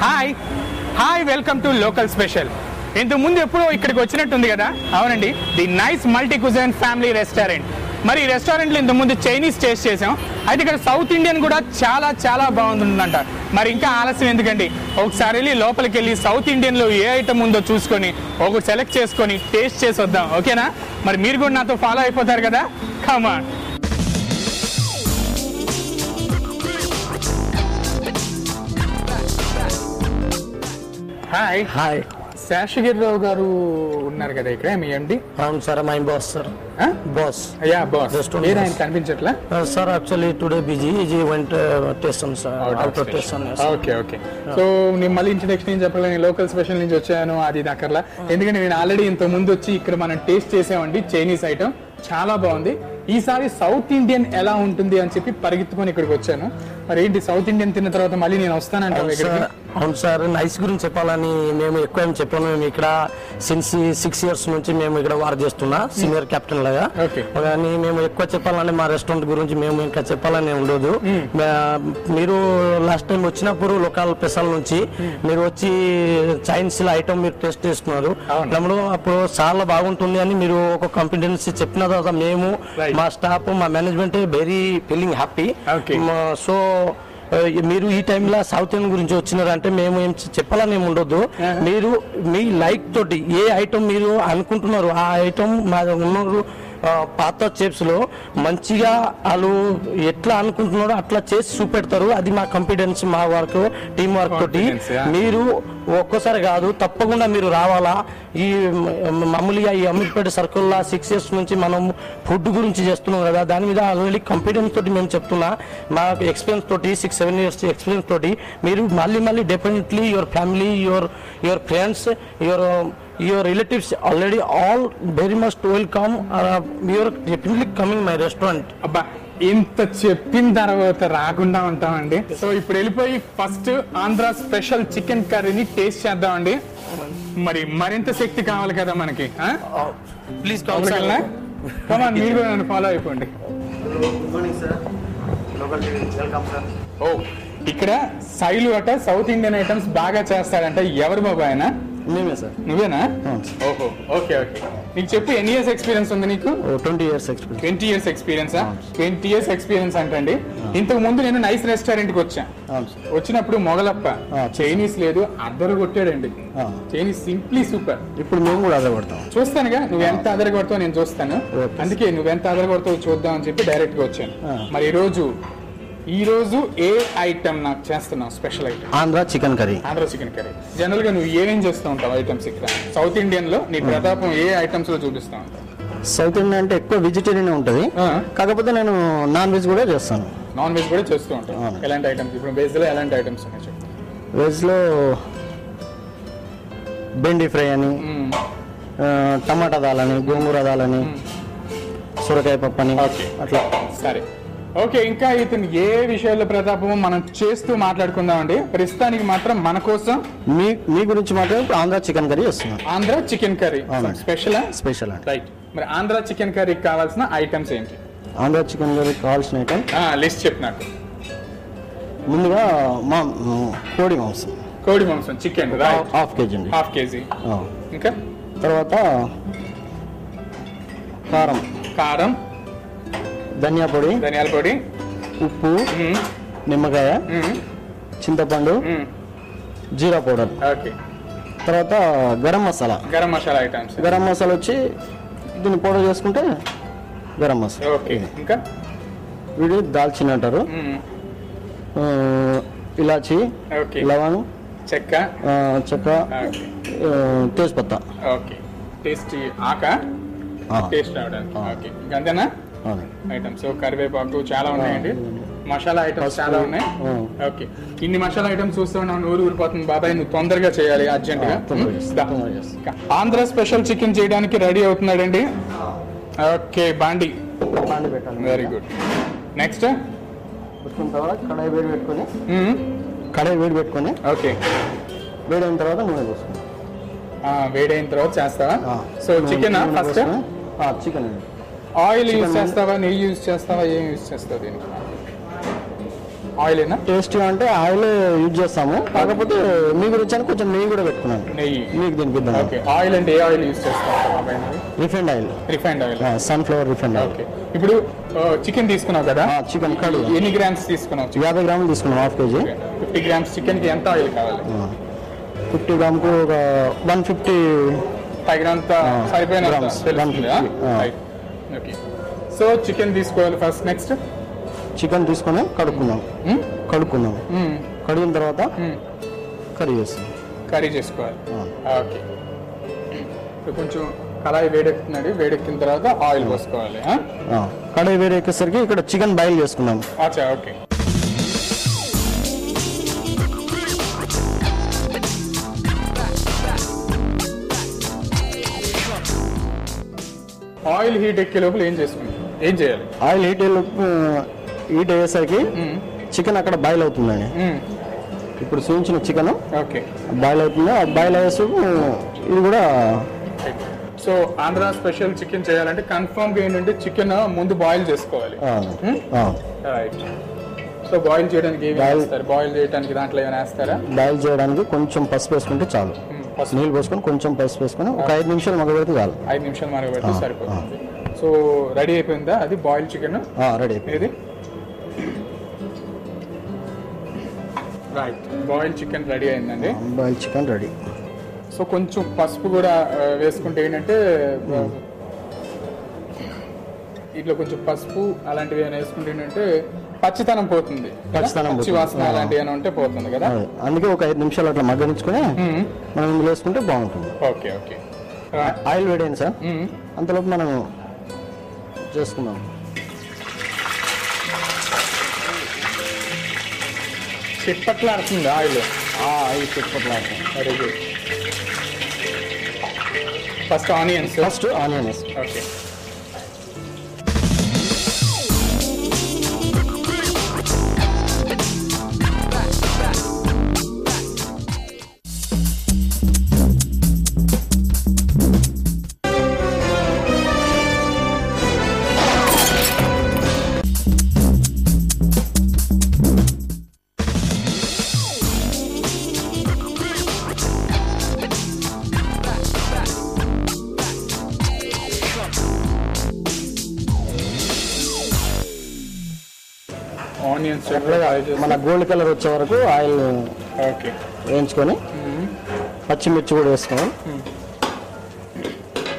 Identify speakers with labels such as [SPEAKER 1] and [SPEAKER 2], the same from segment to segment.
[SPEAKER 1] Hi hi welcome to local special. ఇంతకు ముందు ఎప్పుడో ఇక్కడికి వచ్చినట్టుంది కదా? అవునండి, the nice multi cuisine family restaurant. మరి ఈ రెస్టారెంట్లో ఇంతకుముందు చైనీస్ టేస్ట్ చేసాం, అయితే ఇక్కడ సౌత్ ఇండియన్ కూడా చాలా చాలా బాగుంటుందంట. మరి ఇంకా ఆలస్యం ఎందుకండి, ఒకసారి వెళ్ళి లోపలికి వెళ్ళి సౌత్ ఇండియన్లో ఏ ఐటమ్ ఉందో చూసుకొని ఒకటి సెలెక్ట్ చేసుకొని టేస్ట్ చేసి వద్దాం, ఓకేనా? మరి మీరు కూడా నాతో ఫాలో అయిపోతారు కదా? Come on. Hi hi, Seshagirirao గారు ఉన్నారు కదా ఇక్కడ, మీ ఎండి?
[SPEAKER 2] అవును sir, my boss sir. Boss?
[SPEAKER 1] Ya boss. మీరు ఆయన కనిపించట్లా
[SPEAKER 2] sir? Actually today busy event taste sir, outdoor taste.
[SPEAKER 1] Okay okay. So నేను మళ్ళీ ఇంట్రడక్షన్ ఏం చెప్పాలి, నేను లోకల్ స్పెషల్ నుంచి వచ్చాను అది దక్కర్లా, ఎందుకంటే నేను ఆల్రెడీ ఇంత ముందు వచ్చి ఇక్కడ మనం టేస్ట్ చేసామండి చైనీస్ ఐటమ్, చాలా బాగుంది. ఈసారి సౌత్ ఇండియన్ ఎలా ఉంటుంది అని చెప్పి పరిగెత్తుకొని ఇక్కడికి వచ్చాను. మరి ఏంటి, సౌత్ ఇండియన్ తిన్న తర్వాత మళ్ళీ నేను వస్తానంటే?
[SPEAKER 2] అవును సార్, నైస్ గురించి చెప్పాలని మేము ఎక్కువ ఏం చెప్పాను. మేము ఇక్కడ సిన్స్ 6 years నుంచి మేము ఇక్కడ వర్క్ చేస్తున్నా సీనియర్ కెప్టెన్ లాగా. కానీ మేము ఎక్కువ చెప్పాలని మా రెస్టారెంట్ గురించి మేము ఇంకా చెప్పాలని ఉండదు. మీరు లాస్ట్ టైం వచ్చినప్పుడు లోకల్ స్పెషల్ నుంచి మీరు వచ్చి చైనీస్ ఐటమ్ మీరు టెస్ట్ చేస్తున్నారు, అప్పుడు చాలా బాగుంటుంది అని మీరు ఒక కాన్ఫిడెన్స్ చెప్పిన తర్వాత మేము మా స్టాఫ్ మా management very feeling happy. So మీరు ఈ టైంలో సౌత్ ఇండియన్ గురించి వచ్చినారంటే మేము ఏం చెప్పాలని ఏమి ఉండొద్దు. మీరు మీ లైక్ తోటి ఏ ఐటమ్ మీరు అనుకుంటున్నారు ఆ ఐటమ్ మా ఉన్నారు పాత చెఫ్స్ లో మంచిగా వాళ్ళు ఎట్లా అనుకుంటున్నారో అట్లా చేసి చూపెడతారు. అది మా కాన్ఫిడెన్స్, మా వర్క్, టీం వర్క్ తోటి. మీరు ఒక్కసారి కాదు తప్పకుండా మీరు రావాలా. ఈ మామూలుగా ఈ అమీర్పేట సర్కిల్లో 6 years నుంచి మనం ఫుడ్ గురించి చేస్తున్నాం కదా, దాని మీద ఆల్రెడీ కాన్ఫిడెన్స్ తోటి మేము చెప్తున్నా. మా ఎక్స్పీరియన్స్ తోటి 6-7 years ఎక్స్పీరియన్స్ తోటి మీరు మళ్ళీ definitely your family, your friends, your relatives already all very much welcome. You are definitely coming my restaurant.
[SPEAKER 1] అబ్బా, ఇంత చెప్పిన తర్వాత రాకుండా ఉంటామండి. సో ఇప్పుడు వెళ్ళిపోయి ఫస్ట్ ఆంధ్ర స్పెషల్ చికెన్ కర్రీని టేస్ట్ చేద్దామండి. మరి మరింత శక్తి కావాలి కదా మనకి.
[SPEAKER 2] ప్లీజ్
[SPEAKER 1] కమాన్, మీరు కూడా నన్ను ఫాలో అయిపోండి. ఓ, ఇక్కడ శైలు అట సౌత్ ఇండియన్ ఐటమ్స్ బాగా చేస్తాడంట. ఎవరు బాబా ఆయన?
[SPEAKER 2] మేమే సార్.
[SPEAKER 1] నువ్వేనా? ఓహో, ఓకే ఓకే. నీకు చెప్పు, ఎన్ని ఇయర్స్ ఎక్స్పీరియన్స్ ఉంది నీకు?
[SPEAKER 2] 20 years experience.
[SPEAKER 1] 20 years ఎక్స్పీరియన్సా? 20 years experience అంటండి. ఇంతకు ముందు నేను నైస్ రెస్టారెంట్ కి వచ్చా. వచ్చినప్పుడు మొగలప్ప చైనీస్ లేదు, అద్దరు కొట్టాడండి. Chinese simply super.
[SPEAKER 2] ఇప్పుడు మేము కూడా అదర కొడతాం.
[SPEAKER 1] చూస్తానుగా నువ్వు ఎంత అదర కొడతావు నేను చూస్తాను. అందుకే నువ్వు ఎంత అదర కొడతావు చూద్దాం అని చెప్పి డైరెక్ట్ గా వచ్చాను. మరి ఈ రోజు ఏ ఐటమ్ నాకు చేస్తున్నావు? Special item
[SPEAKER 2] Andhra chicken curry.
[SPEAKER 1] Andhra chicken curry. General గా నువ్వు ఏమేం చేస్తూ ఉంటావు ఐటమ్స్ ఇక్కడ సౌత్ ఇండియన్ లో? నీ ప్రతాపం ఏ ఐటమ్స్ లో చూపిస్తా ఉంటావు?
[SPEAKER 2] సౌత్ ఇండియన్ అంటే ఎక్కువ వెజిటేరియన్ ఉంటుంది, కాకపోతే నేను నాన్ వెజ్ కూడా చేస్తాను.
[SPEAKER 1] నాన్ వెజ్ కూడా చేస్తూ ఉంటాను. ఎలాంటి ఐటమ్స్? ఇప్పుడు వెజ్ లో ఎలాంటి ఐటమ్స్ ఉన్నాయి చెప్పు.
[SPEAKER 2] వెజ్ లో బెండి ఫ్రై అని, టమాటా దాలని, గోంగూర దాలని, సొరకాయ పప్పు అని, అట్లా.
[SPEAKER 1] సరే ఓకే. ఇంకా ఇతను ఏ విషయాల్లో ప్రతాపము మనం చేస్తూ మాట్లాడుకుందామండి. ప్రస్తుతానికి మాత్రం మన కోసం
[SPEAKER 2] మీ గురించి మాత్రం ఆంధ్ర చికెన్ కర్రీ వస్తున్నాం.
[SPEAKER 1] Andhra chicken curry special
[SPEAKER 2] special
[SPEAKER 1] right. మరి ఆంధ్ర చికెన్ కర్రీకి కావాల్సిన ఐటమ్స్ ఏంటి?
[SPEAKER 2] ఆంధ్ర చికెన్ కర్రీ కావాల్సిన ఐటమ్
[SPEAKER 1] లిస్ట్ చెప్పు నాకు.
[SPEAKER 2] ముందుగా మా కోడి మాంసం
[SPEAKER 1] చికెన్
[SPEAKER 2] హాఫ్ కేజీ అండి.
[SPEAKER 1] Half KG. ఇంకా
[SPEAKER 2] తర్వాత కారం, ధనియాల పొడి, ఉప్పు, నిమ్మకాయ, చింతపండు, జీరా పౌడర్. తర్వాత గరం మసాలా ఐటమ్స్. గరం మసాలా వచ్చి దీన్ని పౌడర్ చేసుకుంటే గరం మసాలా.
[SPEAKER 1] ఇంకా
[SPEAKER 2] వీడి దాల్చిన అంటారు, ఇలాచి, లవంగం, చెక్క, తేజ్పత్తా.
[SPEAKER 1] టేస్ట్ రావడానికి. అంతేనా ఐటమ్స్? కరివేపాకు చాలా ఉన్నాయండి, మసాలా ఐటమ్స్ చాలా ఉన్నాయి. ఓకే, ఇన్ని మసాలా ఐటమ్స్ చూస్తే నోరు ఊరిపోతుంది. బాబాయ్ నువ్వు తొందరగా చేయాలి, అర్జెంట్ గా. ఆంధ్ర స్పెషల్ చికెన్ చేయడానికి రెడీ అవుతున్నాడండి. ఓకే, బాండి
[SPEAKER 2] పెట్టాలి.
[SPEAKER 1] Very good. నెక్స్ట్
[SPEAKER 2] కడాయి వేడి పెట్టుకొని ఓకే, వేడైన తర్వాత నూనె పోసుకుంటాం.
[SPEAKER 1] వేడైన తర్వాత చేస్తావా? So chicken first
[SPEAKER 2] chicken
[SPEAKER 1] oil use చేస్తావా, నెయ్యి యూజ్ చేస్తావా, ఏం యూజ్ చేస్తావు దీనికి? ఆయిల్ ఏనా?
[SPEAKER 2] టేస్ట్ అంటే ఆయిల్ యూజ్ చేస్తాము, కాకపోతే మీ గురించి అని కొంచెం నెయ్యి కూడా పెట్టుకున్నాను.
[SPEAKER 1] నెయ్యి
[SPEAKER 2] మీకు తినిపిద్దాం.
[SPEAKER 1] ఓకే. ఆయిల్ అంటే ఏ ఆయిల్ యూజ్ చేస్తాం?
[SPEAKER 2] Refined oil.
[SPEAKER 1] Refined oil,
[SPEAKER 2] sunflower refined oil.
[SPEAKER 1] Okay. ఇప్పుడు చికెన్ తీసుకున్నావు కదా,
[SPEAKER 2] చికెన్ కర్రీ
[SPEAKER 1] ఎన్ని గ్రామ్స్ తీసుకున్నావు?
[SPEAKER 2] 50 గ్రాములు తీసుకున్నాం, హాఫ్ కేజీ.
[SPEAKER 1] 50 గ్రామ్స్ చికెన్ కి ఎంత ఆయిల్ కావాలి?
[SPEAKER 2] 50 గ్రాముకు ఒక 150
[SPEAKER 1] తగినంత సరిపోయిన
[SPEAKER 2] grams, 150.
[SPEAKER 1] ఓకే. సో చికెన్ తీసుకోవాలి ఫస్ట్. నెక్స్ట్
[SPEAKER 2] చికెన్ తీసుకొని కడుక్కున్నాం. కడిగిన తర్వాత కర్రీ చేస్తాం.
[SPEAKER 1] కర్రీ చేసుకోవాలి. ఓకే. కొంచెం కళాయి వేడెక్కుతున్నాడు, వేడెక్కిన తర్వాత ఆయిల్ పోసుకోవాలి.
[SPEAKER 2] కడాయి వేడెక్కేసరికి ఇక్కడ చికెన్ బాయిల్ చేసుకున్నాం.
[SPEAKER 1] అచ్చా, ఓకే. ఆయిల్ హీట్ ఎక్కే లోపల ఏం చేయాలి?
[SPEAKER 2] ఆయిల్ హీట్ అయ్యేసరికి చికెన్ అక్కడ బాయిల్ అవుతుందండి. ఇప్పుడు చూపించిన చికెన్
[SPEAKER 1] ఓకే
[SPEAKER 2] బాయిల్ అవుతుంది. బాయిల్ అయ్యేసరికి ఇది కూడా.
[SPEAKER 1] సో ఆంధ్ర స్పెషల్ చికెన్ చేయాలంటే కన్ఫర్మ్ గా ఏంటంటే చికెన్ ముందు బాయిల్ చేసుకోవాలి. రైట్. సో బాయిల్ చేయడానికి ఏమి వేస్తారు? బాయిల్ చేయడానికి దాంట్లో ఏమైనా వేస్తారా?
[SPEAKER 2] బాయిల్ చేయడానికి కొంచెం పసుపు వేసుకుంటే చాలు. నీళ్ళు పోసుకొని కొంచెం పసుపు వేసుకొని ఒక 5 నిమిషాలు మగబెడితే చాలు.
[SPEAKER 1] 5 నిమిషాలు మరగబెడితే సరిపోతుంది. సో రెడీ అయిపోయిందా అది బాయిల్ చికెన్?
[SPEAKER 2] రెడీ అయిపోయింది.
[SPEAKER 1] రైట్, బాయిల్ చికెన్ రెడీ అయిందండి.
[SPEAKER 2] Boil chicken ready.
[SPEAKER 1] సో కొంచెం పసుపు కూడా వేసుకుంటే ఏంటంటే ఇట్లా కొంచెం పసుపు అలాంటివి ఏమైనా వేసుకుంటే ఏంటంటే పచ్చితనం పోతుంది, పచ్చి వాసన అలాంటివి ఏమైనా ఉంటే పోతుంది కదా.
[SPEAKER 2] అందుకే ఒక 5 నిమిషాలు అట్లా మగ్గనించుకొని మనం ఇందులో వేసుకుంటే బాగుంటుంది.
[SPEAKER 1] Okay okay.
[SPEAKER 2] ఆయిల్ వేడైంది సార్, అంతలోపు మనం చేసుకున్నాం.
[SPEAKER 1] చిప్పట్లాడుతుంది ఆయిల్.
[SPEAKER 2] ఆయిల్ చిప్పట్లాడుతుంది.
[SPEAKER 1] Very good. First onions. Okay. Onions
[SPEAKER 2] మన గోల్డ్ కలర్ వచ్చే వరకు ఆయిల్
[SPEAKER 1] ఓకే
[SPEAKER 2] వేయించుకొని పచ్చిమిర్చి కూడా వేసుకోవాలి.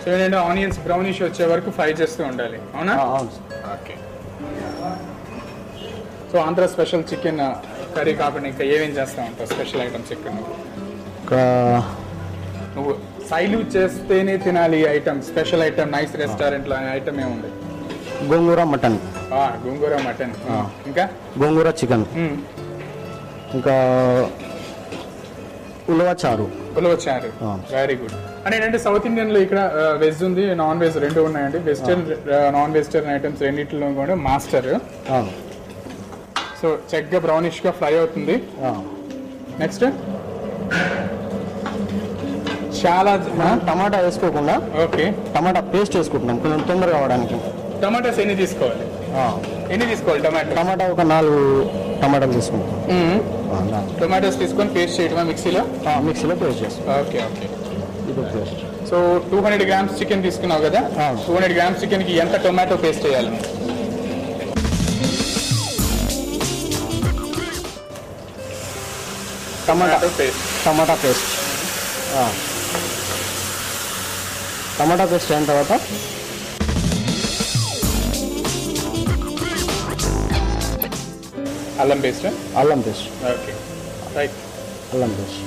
[SPEAKER 1] సో ఏంటంటే ఆనియన్స్ బ్రౌనిష్ వచ్చే వరకు ఫ్రై చేస్తూ ఉండాలి, అవునా?
[SPEAKER 2] అవును.
[SPEAKER 1] Okay. So Andhra special chicken curry కాకుండా ఇంకా ఏమేం చేస్తూ ఉంటావు? స్పెషల్ ఐటమ్ చికెన్ నువ్వు సైల్యూట్ చేస్తేనే తినాలి ఐటమ్, స్పెషల్ ఐటమ్, నైస్ రెస్టారెంట్లో ఐటమ్ ఏముంది?
[SPEAKER 2] గోంగూర మటన్.
[SPEAKER 1] గోంగూర మటన్, ఇంకా
[SPEAKER 2] గోంగూర చికెన్, ఇంకా ఉలవ చారు.
[SPEAKER 1] Very good. అంటే ఏంటంటే సౌత్ ఇండియన్ లో ఇక్కడ వెజ్ ఉంది, నాన్ వెజ్ రెండు ఉన్నాయండి. వెజిటేరియన్ నాన్ వెజిటేరియన్ ఐటమ్స్ రెండింటిలో కూడా మాస్టర్. సో చక్కగా బ్రౌనిష్ గా ఫ్రై అవుతుంది. నెక్స్ట్ చాలా
[SPEAKER 2] టమాటా వేసుకోకుండా
[SPEAKER 1] ఓకే
[SPEAKER 2] టమాటా పేస్ట్ వేసుకుంటున్నాం కొంచెం తొందరగా అవడానికి.
[SPEAKER 1] టమాటాస్ ఎన్ని తీసుకోవాలి? టమాటా
[SPEAKER 2] ఒక 4 టమాటాలు తీసుకుంటాం.
[SPEAKER 1] టొమాటోస్ తీసుకొని పేస్ట్ చేయడమా మిక్సీలో?
[SPEAKER 2] మిక్సీలో పేస్ట్ చేస్తాం.
[SPEAKER 1] Okay okay. So 200 grams chicken తీసుకున్నావు కదా, 200 గ్రామ్స్ చికెన్ కి ఎంత టొమాటో పేస్ట్ వేయాలి? టమాటా పేస్ట్
[SPEAKER 2] అయిన తర్వాత
[SPEAKER 1] అల్లం పేస్ట్. Okay right.
[SPEAKER 2] అల్లం పేస్ట్,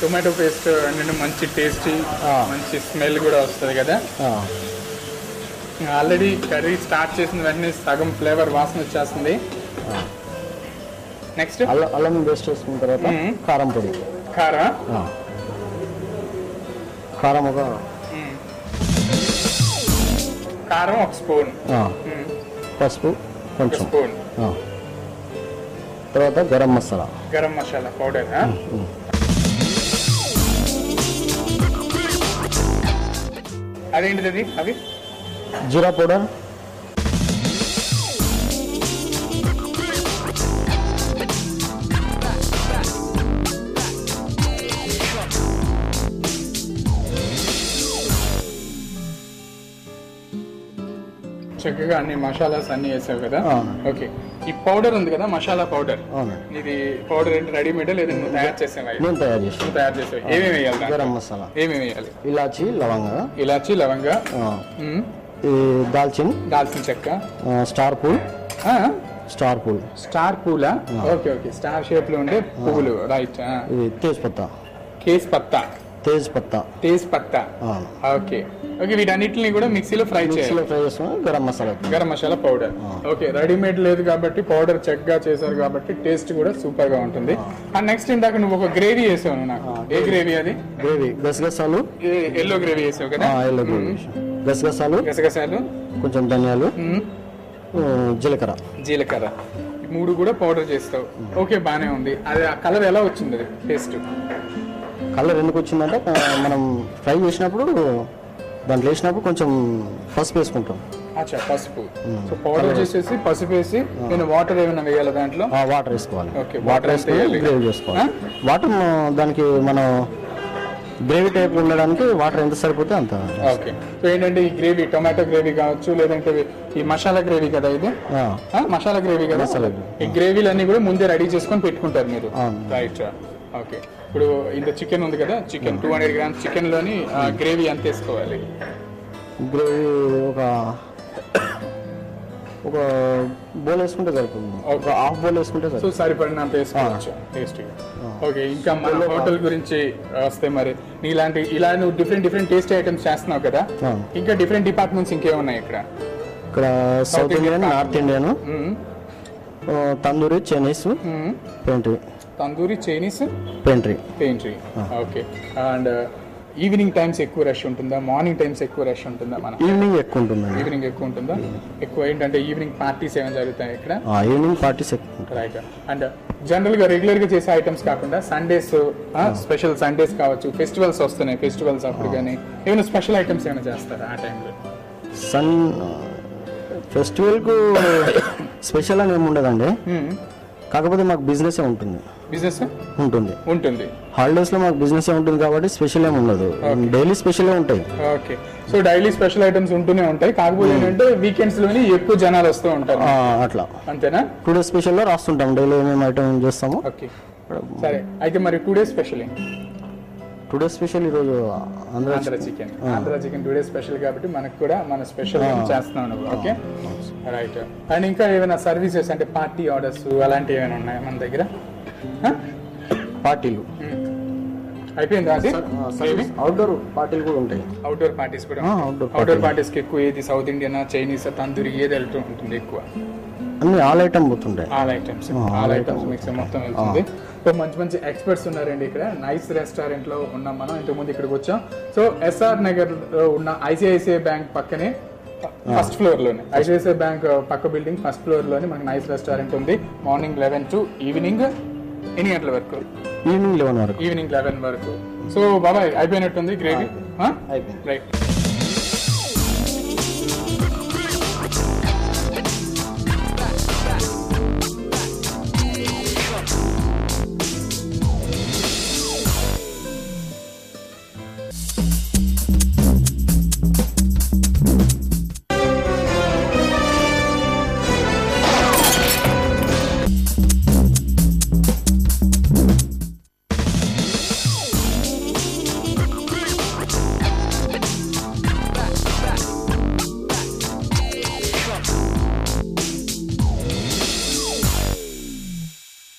[SPEAKER 1] టొమాటో పేస్ట్ అంటే మంచి టేస్టీ మంచి స్మెల్ కూడా వస్తుంది కదా. ఆల్రెడీ కర్రీ స్టార్ట్ చేసిన వెంటనే సగం ఫ్లేవర్ వాసన వచ్చేస్తుంది. నెక్స్ట్
[SPEAKER 2] అల్లం పేస్ట్ వేసుకున్న తర్వాత కారం పొడి. కారం ఒక స్పూన్, పసుపు కొంచెం, తర్వాత గరం మసాలా పౌడర్. అదేంటిది? అవి జీరా పౌడర్,
[SPEAKER 1] చక్కగా అన్ని మసాలాస్ అన్ని వేసావు కదా. ఓకే, ఈ పౌడర్ ఉంది కదా, మసాలా పౌడర్, ఇది పౌడర్ ఏంటి రెడీమేడ్ లేదా నువ్వు తయారు చేసావా?
[SPEAKER 2] నేను తయారు చేసాను.
[SPEAKER 1] ఏమేమి వేయాలి?
[SPEAKER 2] గరం మసాలా,
[SPEAKER 1] ఏమేమి వేయాలి?
[SPEAKER 2] ఇలాచి లవంగ, దాల్చిన
[SPEAKER 1] చెక్క,
[SPEAKER 2] star pool,
[SPEAKER 1] okay okay, star shape లో ఉండే పువ్వులు, రైట్. తేజ్ పత్తా, ఓకే ఓకే. వీటన్నిటిని కూడా మిక్సీలో ఫ్రై చేయాలి. Garam masala powder, okay. Readymade లేదు కాబట్టి పౌడర్ చక్కగా చేశారు కాబట్టి టేస్ట్ కూడా సూపర్ గా ఉంటుంది. అండ్ నెక్స్ట్ ఇందాక నువ్వు ఒక గ్రేవీ వేసావు నాకు. ఏ గ్రేవీ అది?
[SPEAKER 2] గసగసాలు,
[SPEAKER 1] ఎల్లో గ్రేవీ వేసావు కదా. గసగసాలు,
[SPEAKER 2] కొంచెం ధనియాలు,
[SPEAKER 1] జీలకర్ర, మూడు కూడా పౌడర్ చేస్తావు. ఓకే, బానే ఉంది. అది ఆ కలర్ ఎలా వచ్చింది? అది టేస్ట్
[SPEAKER 2] కలర్ ఎందుకు వచ్చిందంటే మనం ఫ్రై చేసినప్పుడు దాంట్లో వేసినప్పుడు కొంచెం పసుపు వేసుకుంటాం.
[SPEAKER 1] అచ్చా, పసుపు. సో పౌడర్ చేసేసి పసుపు వేసి నేను వాటర్ ఏమైనా వేయాలి దాంట్లో?
[SPEAKER 2] వాటర్ వేసుకోవాలి.
[SPEAKER 1] ఓకే, వాటర్ వేస్తే
[SPEAKER 2] గ్రేవీ చేసుకోవాలి. వాటర్ దానికి మనం గ్రేవీ టైప్ ఉండడానికి వాటర్ ఎంత సరిపోతే అంత.
[SPEAKER 1] ఓకే. సో ఏంటంటే ఈ గ్రేవీ టొమాటో గ్రేవీ కావచ్చు, లేదంటే ఈ మసాలా గ్రేవీ కదా, ఇది మసాలా గ్రేవీ కదా. ఈ గ్రేవీలన్నీ కూడా ముందే రెడీ చేసుకొని పెట్టుకుంటారు మీరు, రైట్? ఓకే. ఇప్పుడు ఇంత చికెన్ ఉంది కదా, చికెన్ 200 grams చికెన్ లోని గ్రేవీ ఎంత వేసుకోవాలి?
[SPEAKER 2] గ్రేవీ ఒక బౌల్ వేసుకుంటే సరిపోతుంది. ఒక హాఫ్ బౌల్ వేసుకుంటే
[SPEAKER 1] సరిపడినంత వేసుకోవచ్చు టేస్టీగా. ఓకే, ఇంకా మన హోటల్ గురించి వస్తే మరి ఇలా నువ్వు డిఫరెంట్ టేస్టీ ఐటమ్స్ చేస్తున్నావు కదా, ఇంకా డిఫరెంట్ డిపార్ట్మెంట్స్ ఇంకేమున్నాయి ఇక్కడ?
[SPEAKER 2] ఇక్కడ south Indian, north Indian, tandoori, Chinese, pantry. Okay. And evening times ఎక్కువ రష్ ఉంటుందా, మార్నింగ్ టైమ్స్ ఎక్కువ రష్ ఉంటుందా? మన ఈవినింగ్ ఎక్కువ
[SPEAKER 1] ఉంటుందా? ఎక్కువ ఏంటంటే ఈవినింగ్ పార్టీస్ ఏమైనా జరుగుతాయి ఇక్కడ?
[SPEAKER 2] ఈవినింగ్ పార్టీస్ ఎక్కువ.
[SPEAKER 1] రైట్. అండ్ జనరల్ గా రెగ్యులర్ గా చేసే ఐటమ్స్ కాకుండా సండేస్, స్పెషల్ సండేస్ కావచ్చు, ఫెస్టివల్స్ వస్తున్నాయి, ఫెస్టివల్స్ అప్పుడు కానీ ఏమైనా స్పెషల్ ఐటమ్స్ ఏమైనా చేస్తారా ఆ టైంలో?
[SPEAKER 2] ఫెస్టివల్కు స్పెషల్ అని ఏమి ఉండదండి, కాకపోతే మాకు బిజినెస్ ఉంటుంది. హాలిడేస్ లో మాకు బిజినెస్ ఉంటుంది కాబట్టి స్పెషల్ ఏమి ఉండదు, డైలీ స్పెషల్ ఉంటాయి.
[SPEAKER 1] Okay. So daily special items ఉంటూనే ఉంటాయి, కాకపోతే ఏంటంటే వీకెండ్స్ లోని ఎక్కువ జనాలు వస్తూ ఉంటారు, అట్లా అంతేనా?
[SPEAKER 2] 2 days స్పెషల్ లో రాస్తుంటాం, డైలీ ఏమేమి ఐటమ్ చేస్తాము.
[SPEAKER 1] ఓకే, సరే. అయితే మరి 2 days స్పెషల్
[SPEAKER 2] 2 days స్పెషల్ ఈరోజు
[SPEAKER 1] ఆంధ్ర చికెన్ 2 days స్పెషల్ కాబట్టి మనకు కూడా మన స్పెషల్ చేస్తున్నాం. Okay, right. అండ్ ఇంకా ఏమైనా సర్వీసెస్ అంటే పార్టీ ఆర్డర్స్ అలాంటివి ఏమైనా ఉన్నాయా మన దగ్గర?
[SPEAKER 2] పార్టీలు
[SPEAKER 1] అయిపోయిందా? అది
[SPEAKER 2] అవుట్డోర్ పార్టీలు కూడా ఉంటాయి.
[SPEAKER 1] అవుట్డోర్ పార్టీస్ కూడా. అవుట్డోర్ పార్టీస్ కి ఎక్కువ ఏది సౌత్ ఇండియన్, చైనీస్, తందూరి ఏది వెళ్తూ ఉంటుంది ఎక్కువ?
[SPEAKER 2] అన్ని ఆల్ ఐటమ్ పోతుంటాయి.
[SPEAKER 1] ఆల్ ఐటమ్స్ మిక్స్ మొత్తం వెళ్తుంది. సో మంచి ఎక్స్పర్ట్స్ ఉన్నారండి ఇక్కడ. నైస్ రెస్టారెంట్ లో ఉన్నాం మనం. ఇంతకుముందు ఇక్కడికి వచ్చాం. సో ఎస్ఆర్ నగర్ లో ఉన్న ఐసిఐసిఐ బ్యాంక్ పక్కనే ఫస్ట్ ఫ్లోర్ లోనే, ఐసిఐసిఐ బ్యాంక్ పక్క బిల్డింగ్ ఫస్ట్ ఫ్లోర్ లోనే మనకి నైస్ రెస్టారెంట్ ఉంది. మార్నింగ్ 11 to ఈవినింగ్ ఎన్ని గంటల వరకు? ఈవినింగ్ 11 వరకు. సో బాబాయ్ అయిపోయినట్టుంది గ్రేవీ? రైట్.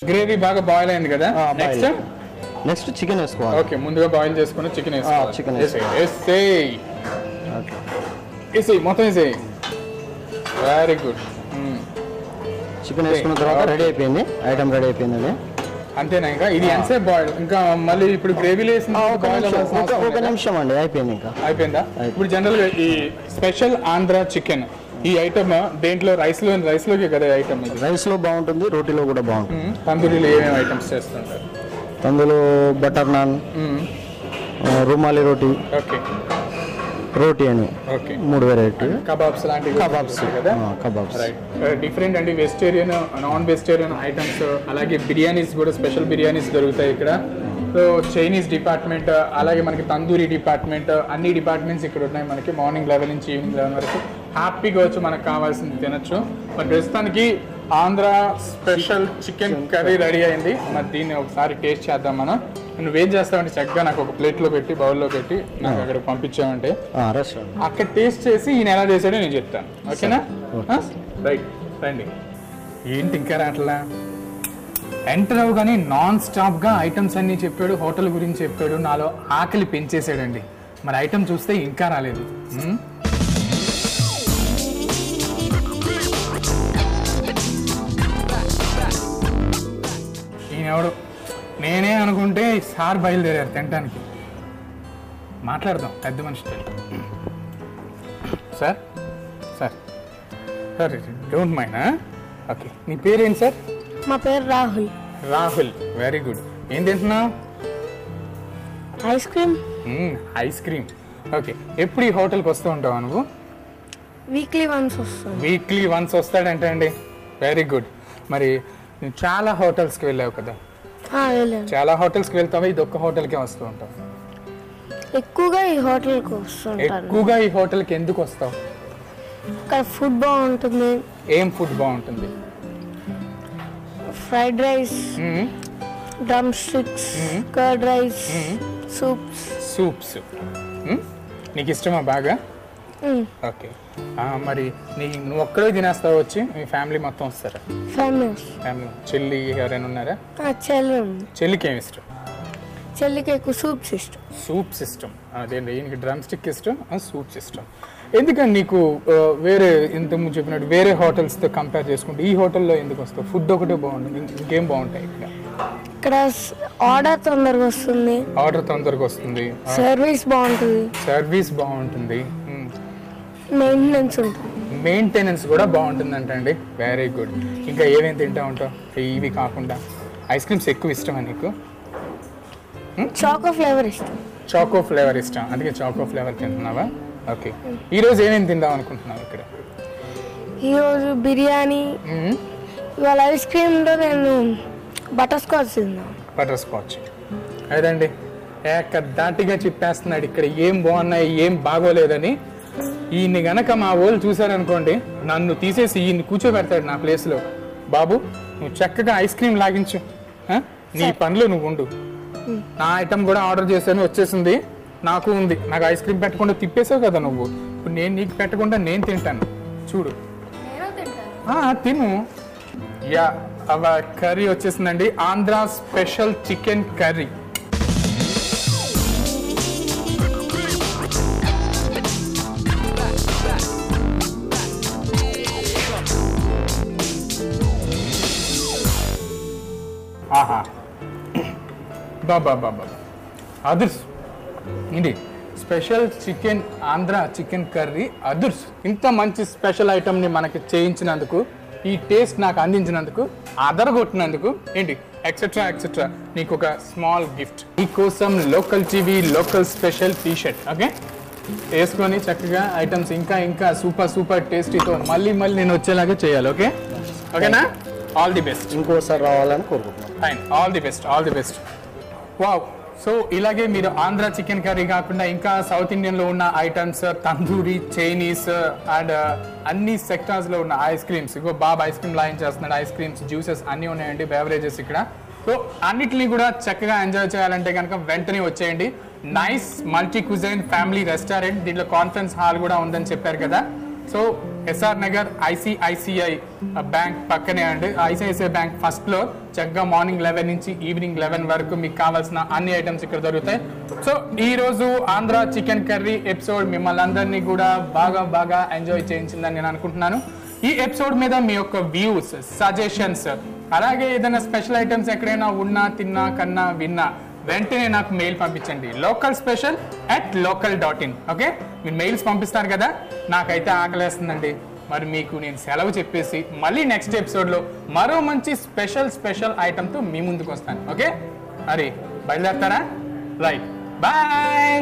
[SPEAKER 1] గ్రేవీ బాగా బాయిల్ అయింది కదా,
[SPEAKER 2] నెక్స్ట్ చికెన్ వేసుకోవాలి.
[SPEAKER 1] ఓకే, ముందుగా బాయిల్ చేసుకుని చికెన్ మొత్తం వేసేయి. Very good.
[SPEAKER 2] చికెన్ వేసుకున్న తర్వాత రెడీ అయిపోయింది, ఐటమ్ రెడీ అయిపోయింది.
[SPEAKER 1] అంతేనా? ఇంకా ఇది ఎంతసేపు బాయిల్? ఇంకా మళ్ళీ ఇప్పుడు గ్రేవీలో వేసిన
[SPEAKER 2] ఒక నిమిషం అండి, అయిపోయింది. ఇంకా అయిపోయిందా?
[SPEAKER 1] ఇప్పుడు జనరల్ గా ఈ స్పెషల్ ఆంధ్ర చికెన్ ఈ ఐటమ్ దేంట్లో రైస్లోకి కదా ఐటమ్?
[SPEAKER 2] రైస్ లో బాగుంటుంది, రోటీలో కూడా బాగుంటుంది.
[SPEAKER 1] తందూరిలో ఏమేమి ఐటమ్స్ చేస్తుంటారు?
[SPEAKER 2] తందూరిలో బటర్ నాన్, రుమాలి రోటీ, రోటీ అని 3 వెరైటీ,
[SPEAKER 1] కబాబ్స్ లాంటివి కదా. డిఫరెంట్ అండి, వెజిటేరియన్, నాన్ వెజిటేరియన్ ఐటమ్స్, అలాగే బిర్యానీస్ కూడా, స్పెషల్ బిర్యానీస్ దొరుకుతాయి ఇక్కడ. సో చైనీస్ డిపార్ట్మెంట్, అలాగే మనకి తందూరి డిపార్ట్మెంట్, అన్ని డిపార్ట్మెంట్స్ ఇక్కడ ఉన్నాయి మనకి. మార్నింగ్ 11 నుంచి ఈవినింగ్ 11 వరకు హ్యాపీగా వచ్చి మనకు కావాల్సింది తినచ్చు. మరి ప్రస్తుతానికి Andhra special chicken curry ready అయింది. మరి దీన్ని ఒకసారి టేస్ట్ చేద్దాం మనం. నువ్వేం చేస్తావంటే చక్కగా నాకు ఒక ప్లేట్లో పెట్టి, బౌల్లో పెట్టి నాకు అక్కడ పంపించామంటే అక్కడ టేస్ట్ చేసి ఈయన ఎలా చేశాడో నేను చెప్తాను. ఓకేనా? రైట్, రండి. ఏంటి ఇంకా రాట్లా? ఎంటర్ అవగానే నాన్ స్టాప్గా ఐటమ్స్ అన్నీ చెప్పాడు, హోటల్ గురించి చెప్పాడు, నాలో ఆకలి పెంచేసాడండి. మరి ఐటమ్ చూస్తే ఇంకా రాలేదు. ఈయనెవడు? నేనే అనుకుంటే సార్ బయలుదేరారు తినడానికి. మాట్లాడదాం పెద్ద మనిషితో. Sir sir sir don't mind. Okay, నీ పేరేంటి సార్?
[SPEAKER 3] మా పేరు రాహుల్.
[SPEAKER 1] Rahul, very good. ఏం తింటున్నావు?
[SPEAKER 3] Ice cream.
[SPEAKER 1] Ice cream. Okay, ఎప్పుడు ఈ హోటల్కి వస్తూ ఉంటావా నువ్వు?
[SPEAKER 3] వీక్లీ వన్స్ వస్తుంది.
[SPEAKER 1] వీక్లీ వన్స్ వస్తాడంటే అండి, వెరీ గుడ్. మరి నువ్వు చాలా హోటల్స్కి వెళ్ళావు కదా?
[SPEAKER 3] వెళ్ళాను.
[SPEAKER 1] చాలా హోటల్స్కి వెళ్తావా? ఇది ఒక్క హోటల్కే వస్తూ ఉంటావు?
[SPEAKER 3] ఎక్కువగా ఈ హోటల్కి వస్తుంటాను.
[SPEAKER 1] ఎక్కువగా ఈ హోటల్కి ఎందుకు వస్తావు?
[SPEAKER 3] ఇక్కడ ఫుడ్ బాగుంటుంది.
[SPEAKER 1] ఏం ఫుడ్ బాగుంటుంది?
[SPEAKER 3] Fried rice, drum sticks, curd rice, soups.
[SPEAKER 1] Soups నీకు ఇష్టమా బాగా? ఓకే, మరి నువ్వు ఒక్కడే తినేస్తావు వచ్చి? మీ ఫ్యామిలీ మొత్తం వస్తారా?
[SPEAKER 3] ఫ్యామిలీ.
[SPEAKER 1] చెల్లి ఎవరైనా ఉన్నారా?
[SPEAKER 3] చెల్లి ఉంది.
[SPEAKER 1] చెల్లికి ఏమి ఇష్టం?
[SPEAKER 3] చెల్లికి ఎక్కువ సూప్స్ ఇష్టం.
[SPEAKER 1] సూప్స్ ఇష్టం. అదేంటి, ఈయనకి డ్రమ్ స్టిక్ ఇష్టం, సూప్స్ ఇష్టం. ఎందుకని నీకు వేరే ఇంతకుముందు చెప్పినట్టు వేరే హోటల్స్తో కంపేర్ చేసుకుంటే ఈ హోటల్లో ఎందుకు వస్తావు? ఫుడ్ ఒకటే బాగుంటుంది, ఇంకేం బాగుంటాయి ఇక్కడ?
[SPEAKER 3] ఇక్కడ ఆర్డర్ తొందరగా వస్తుంది.
[SPEAKER 1] ఆర్డర్ తొందరగా వస్తుంది.
[SPEAKER 3] సర్వీస్ బాగుంటుంది.
[SPEAKER 1] సర్వీస్ బాగుంటుంది.
[SPEAKER 3] మెయింటెనెన్స్ ఉంటుంది.
[SPEAKER 1] మెయింటెనెన్స్ కూడా బాగుంటుంది అంటండి. Very good. ఇంకా ఏమేమి తింటా ఉంటావు ఇవి కాకుండా? ఐస్ క్రీమ్స్ ఎక్కువ ఇష్టమా నీకు?
[SPEAKER 3] చాకో ఫ్లేవర్ ఇష్టం.
[SPEAKER 1] చాకో ఫ్లేవర్ ఇష్టం, అందుకే చాకో ఫ్లేవర్ తింటున్నావా? ఓకే, ఈరోజు ఏమేమి తిందాం అనుకుంటున్నావు ఇక్కడ?
[SPEAKER 3] ఈరోజు బిర్యానీ. ఇవాళ ఐస్ క్రీమ్లో నేను బటర్ స్కాచ్ తిన్నాను.
[SPEAKER 1] Butter scotch. అదండి, దాటిగా చెప్పేస్తున్నాడు ఇక్కడ ఏం బాగున్నాయి ఏం బాగోలేదని. ఈయన్ని గనక మా వాళ్ళు చూసారనుకోండి, నన్ను తీసేసి ఈయన్ని కూర్చోబెడతాడు నా ప్లేస్లో. బాబు, నువ్వు చక్కగా ఐస్ క్రీమ్ లాగించు, నీ పనిలో నువ్వు ఉండు. నా ఐటమ్ కూడా ఆర్డర్ చేశాను, వచ్చేసింది. నాకు ఉంది, నాకు ఐస్ క్రీమ్ పెట్టకుండా తిప్పేసావు కదా నువ్వు. ఇప్పుడు నేను నీకు పెట్టకుండా నేను తింటాను, చూడు. తిను. యా, కర్రీ వచ్చేసిందండి, ఆంధ్ర స్పెషల్ చికెన్ కర్రీ. ఆహా, బాబా బాబా, అదుర్స్. ఇది special chicken, Andhra chicken curry అదుర్స్. ఇంత మంచి స్పెషల్ ఐటమ్ని మనకి చేయించినందుకు, ఈ టేస్ట్ నాకు అందించినందుకు, అదరగొట్టినందుకు ఏంటి ఎక్సెట్రా ఎక్సెట్రా, నీకు ఒక స్మాల్ గిఫ్ట్. నీకోసం local TV local special T-shirt. Okay, వేసుకొని చక్కగా ఐటమ్స్ ఇంకా ఇంకా సూపర్ సూపర్ టేస్టీతో మళ్ళీ మళ్ళీ నేను వచ్చేలాగా చేయాలి. ఓకే, ఓకేనా? All the best.
[SPEAKER 2] ఇంకోసారి రావాలని కోరుకుంటున్నాను.
[SPEAKER 1] Fine, all the best, all the best. Wow. So ఇలాగే మీరు ఆంధ్ర చికెన్ కర్రీ కాకుండా ఇంకా సౌత్ ఇండియన్లో ఉన్న ఐటమ్స్, తందూరి, చైనీస్ అండ్ అన్ని సెక్టార్స్లో ఉన్న ఐస్ క్రీమ్స్, ఇగో బాబా ఐస్ క్రీమ్ లాంచ్ చేస్తున్నాడు. ఐస్ క్రీమ్స్, జ్యూసెస్ అన్నీ ఉన్నాయండి, బెవరేజెస్ ఇక్కడ. సో అన్నిటినీ కూడా చక్కగా ఎంజాయ్ చేయాలంటే కనుక వెంటనే వచ్చేయండి. Nice multi cuisine family restaurant. దీంట్లో కాన్ఫరెన్స్ హాల్ కూడా ఉందని చెప్పారు కదా. So SR Nagar ICICI bank పక్కనే అండి. ICICI bank first floor. చక్కగా మార్నింగ్ 11 నుంచి ఈవినింగ్ 11 వరకు మీకు కావాల్సిన అన్ని ఐటమ్స్ ఇక్కడ దొరుకుతాయి. సో ఈ రోజు ఆంధ్ర చికెన్ కర్రీ ఎపిసోడ్ మిమ్మల్ని అందరినీ కూడా బాగా ఎంజాయ్ చేయించిందని నేను అనుకుంటున్నాను. ఈ ఎపిసోడ్ మీద మీ యొక్క వ్యూస్, సజెషన్స్, అలాగే ఏదైనా స్పెషల్ ఐటమ్స్ ఎక్కడైనా ఉన్నా, తిన్నా, కన్నా, విన్నా వెంటనే నాకు మెయిల్ పంపించండి, localspecial@local.in. ఓకే, మీరు మెయిల్స్ పంపిస్తారు కదా, నాకైతే ఆకలేస్తుందండి. మరి మీకు నేను సెలవు చెప్పేసి మళ్ళీ నెక్స్ట్ ఎపిసోడ్లో మరో మంచి స్పెషల్ ఐటమ్తో మీ ముందుకు వస్తాను. ఓకే, మరి బయలుదేరతారా? Right, bye.